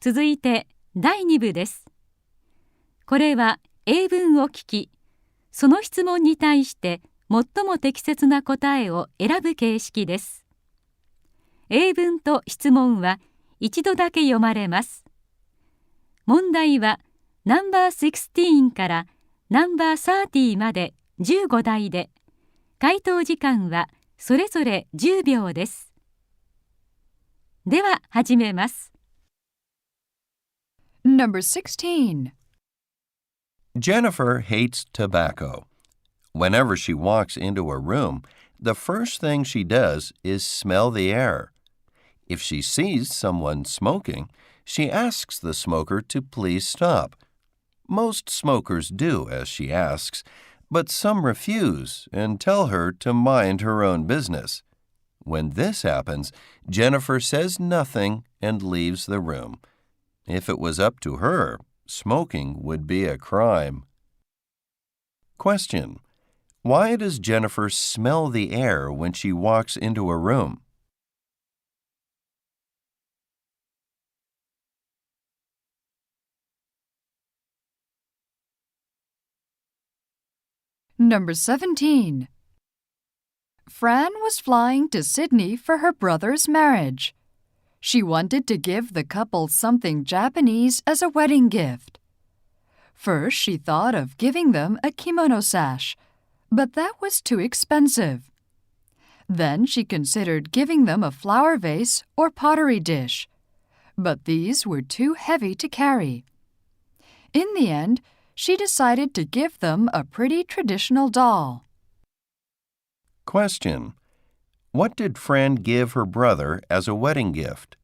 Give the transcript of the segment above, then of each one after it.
続いて第2部です。これは英文を聞き、その質問に対して最も適切な答えを選ぶ形式です。英文と質問は一度だけ読まれます。問題はナンバー16からナンバー30まで15題で、回答時間はそれぞれ10秒です。では始めます。Number 16. Jennifer hates tobacco. Whenever she walks into a room, the first thing she does is smell the air. If she sees someone smoking, she asks the smoker to please stop. Most smokers do as she asks, but some refuse and tell her to mind her own business. When this happens, Jennifer says nothing and leaves the room. If it was up to her, smoking would be a crime. Question: Why does Jennifer smell the air when she walks into a room? Number 17. Fran was flying to Sydney for her brother's marriage. She wanted to give the couple something Japanese as a wedding gift. First, she thought of giving them a kimono sash, but that was too expensive. Then she considered giving them a flower vase or pottery dish, but these were too heavy to carry. In the end, she decided to give them a pretty traditional doll. Question: What did Fran give her brother as a wedding gift?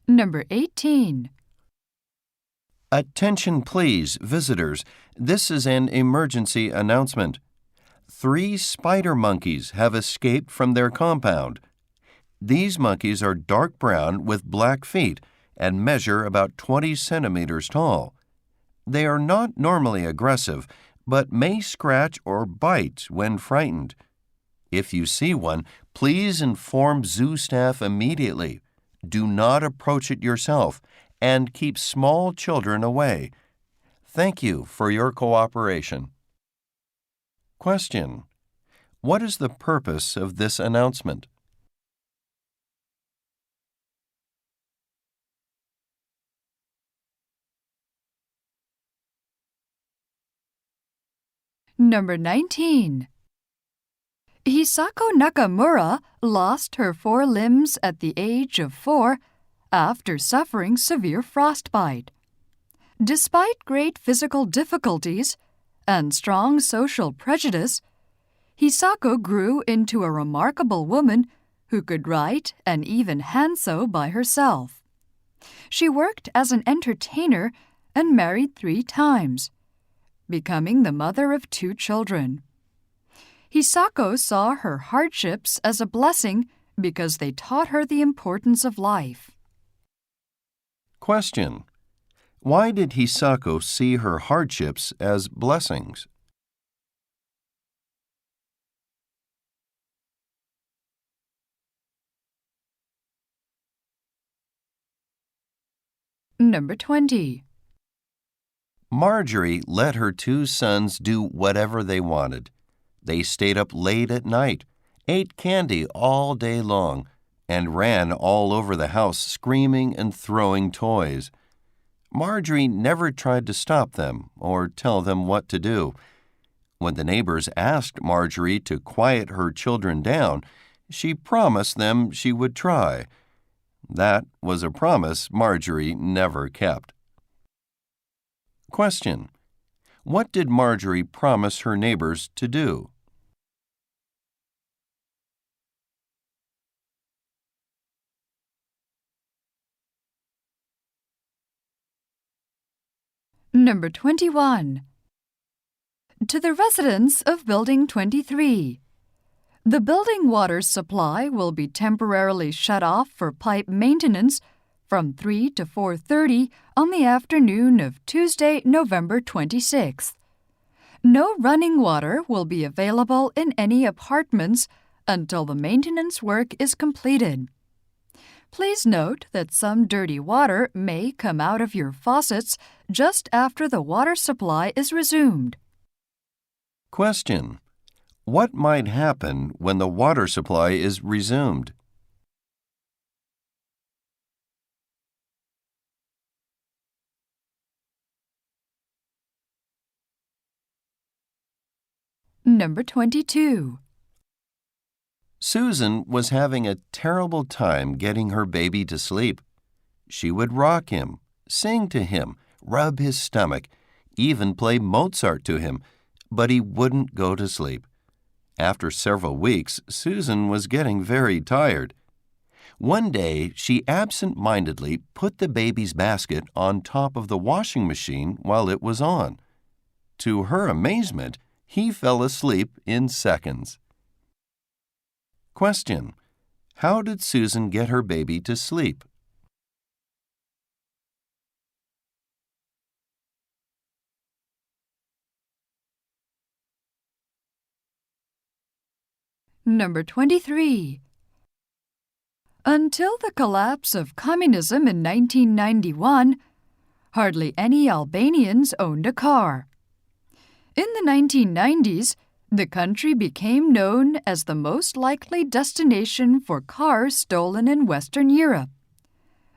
Number 18. Attention please, visitors. This is an emergency announcement. 3 spider monkeys have escaped from their compound. These monkeys are dark brown with black feet and measure about 20 centimeters tall. They are not normally aggressive, but may scratch or bite when frightened. If you see one, please inform zoo staff immediately. Do not approach it yourself and keep small children away. Thank you for your cooperation. Question: What is the purpose of this announcement? Number 19. Hisako Nakamura lost her 4 limbs at the age of 4 after suffering severe frostbite. Despite great physical difficulties and strong social prejudice, Hisako grew into a remarkable woman who could write and even hand sew by herself. She worked as an entertainer and married 3 times, becoming the mother of 2 children. Hisako saw her hardships as a blessing because they taught her the importance of life. Question: Why did Hisako see her hardships as blessings? Number 20. Marjorie let her 2 sons do whatever they wanted. They stayed up late at night, ate candy all day long, and ran all over the house screaming and throwing toys. Marjorie never tried to stop them or tell them what to do. When the neighbors asked Marjorie to quiet her children down, she promised them she would try. That was a promise Marjorie never kept. Question: What did Marjorie promise her neighbors to do? Number 21. To the residents of Building 23. The building water supply will be temporarily shut off for pipe maintenance from 3 to 4:30 on the afternoon of Tuesday, November 26th. No running water will be available in any apartments until the maintenance work is completed. Please note that some dirty water may come out of your faucets just after the water supply is resumed. Question: What might happen when the water supply is resumed? Number 22. Susan was having a terrible time getting her baby to sleep. She would rock him, sing to him, rub his stomach, even play Mozart to him, but he wouldn't go to sleep. After several weeks, Susan was getting very tired. One day, she absent-mindedly put the baby's basket on top of the washing machine while it was on. To her amazement, he fell asleep in seconds. Question: How did Susan get her baby to sleep? Number 23. Until the collapse of communism in 1991, hardly any Albanians owned a car. In the 1990s, the country became known as the most likely destination for cars stolen in Western Europe.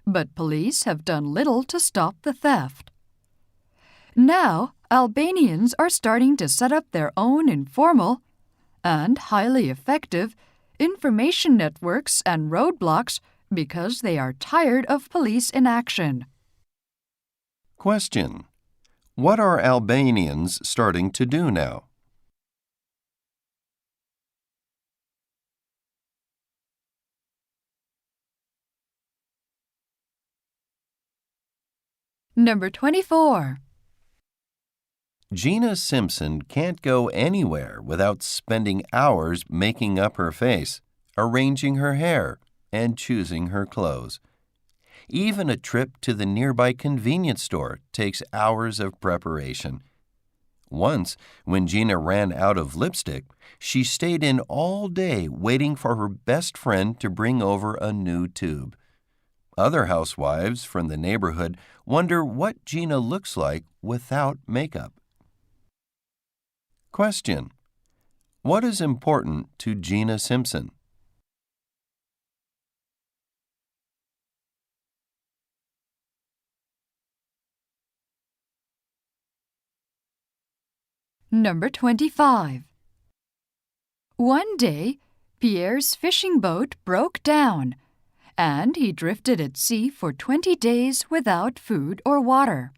But police have done little to stop the theft. Now, Albanians are starting to set up their own informal and highly effective information networks and roadblocks because they are tired of police inaction. Question: What are Albanians starting to do now? Number 24. Gina Simpson can't go anywhere without spending hours making up her face, arranging her hair, and choosing her clothes. Even a trip to the nearby convenience store takes hours of preparation. Once, when Gina ran out of lipstick, she stayed in all day waiting for her best friend to bring over a new tube. Other housewives from the neighborhood wonder what Gina looks like without makeup. Question: What is important to Gina Simpson? Number 25. One day, Pierre's fishing boat broke down, and he drifted at sea for 20 days without food or water.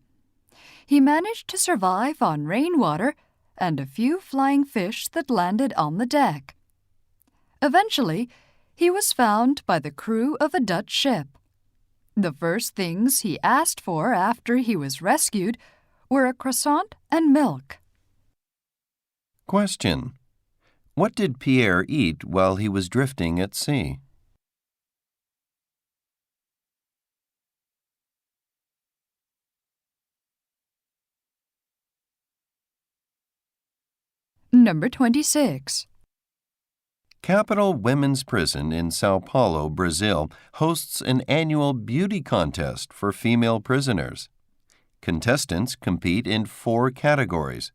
He managed to survive on rainwater and a few flying fish that landed on the deck. Eventually, he was found by the crew of a Dutch ship. The first things he asked for after he was rescued were a croissant and milk. Question: What did Pierre eat while he was drifting at sea? Number 26. Capital Women's Prison in Sao Paulo, Brazil, hosts an annual beauty contest for female prisoners. Contestants compete in 4 categories: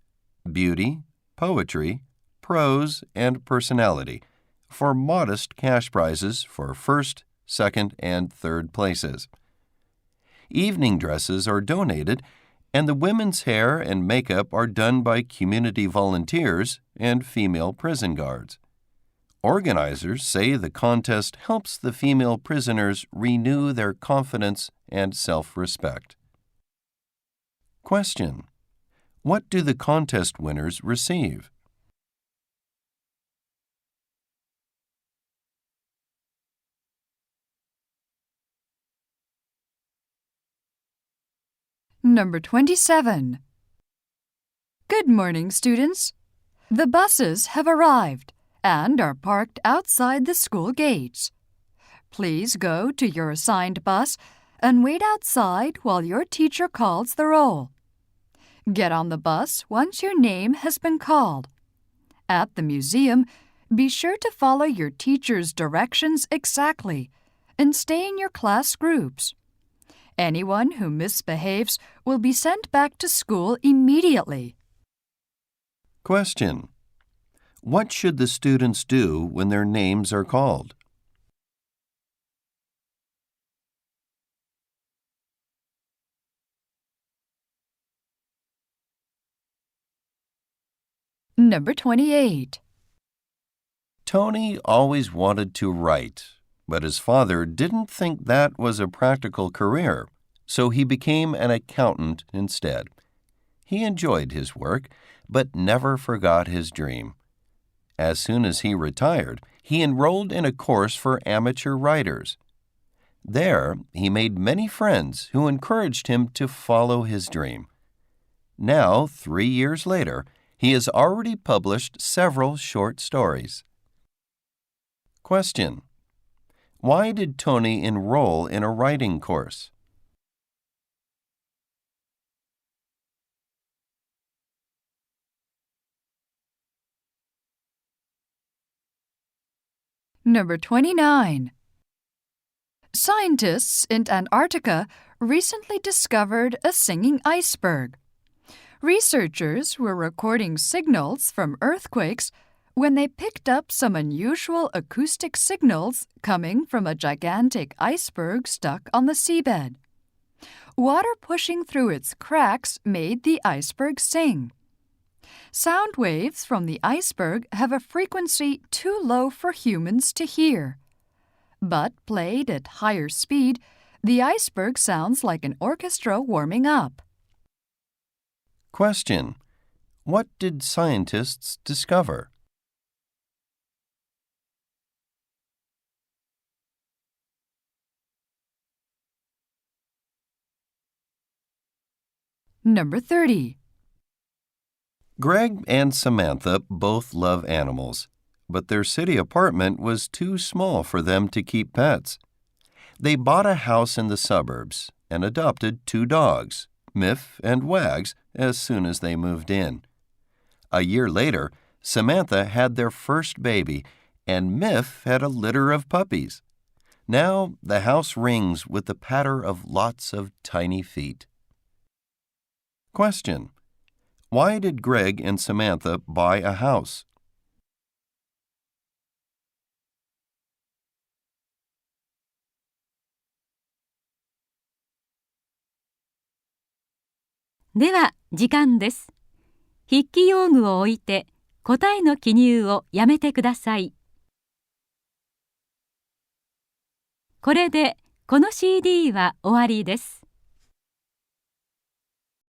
beauty, poetry, prose, and personality, for modest cash prizes for first, second, and third places. Evening dresses are donated, and the women's hair and makeup are done by community volunteers and female prison guards. Organizers say the contest helps the female prisoners renew their confidence and self-respect. Question: What do the contest winners receive? Number 27. Good morning, students. The buses have arrived and are parked outside the school gates. Please go to your assigned bus and wait outside while your teacher calls the roll. Get on the bus once your name has been called. At the museum, be sure to follow your teacher's directions exactly and stay in your class groups. Anyone who misbehaves will be sent back to school immediately. Question. What should the students do when their names are called? Number 28. Tony always wanted to write, but his father didn't think that was a practical career, so he became an accountant instead. He enjoyed his work, but never forgot his dream. As soon as he retired, he enrolled in a course for amateur writers. There, he made many friends who encouraged him to follow his dream. Now, 3 years later, he has already published several short stories. Question. Why did Tony enroll in a writing course? Number 29. Scientists in Antarctica recently discovered a singing iceberg. Researchers were recording signals from earthquakes when they picked up some unusual acoustic signals coming from a gigantic iceberg stuck on the seabed. Water pushing through its cracks made the iceberg sing. Sound waves from the iceberg have a frequency too low for humans to hear. But played at higher speed, the iceberg sounds like an orchestra warming up. Question. What did scientists discover? Number 30. Greg and Samantha both love animals, but their city apartment was too small for them to keep pets. They bought a house in the suburbs and adopted 2 dogs, Miff and Wags, as soon as they moved in. A year later, Samantha had their first baby, and Miff had a litter of puppies. Now the house rings with the patter of lots of tiny feet. Question. Why did Greg and Samantha buy a house?では、時間です。筆記用具を置いて、答えの記入をやめてください。これで、この CD は終わりです。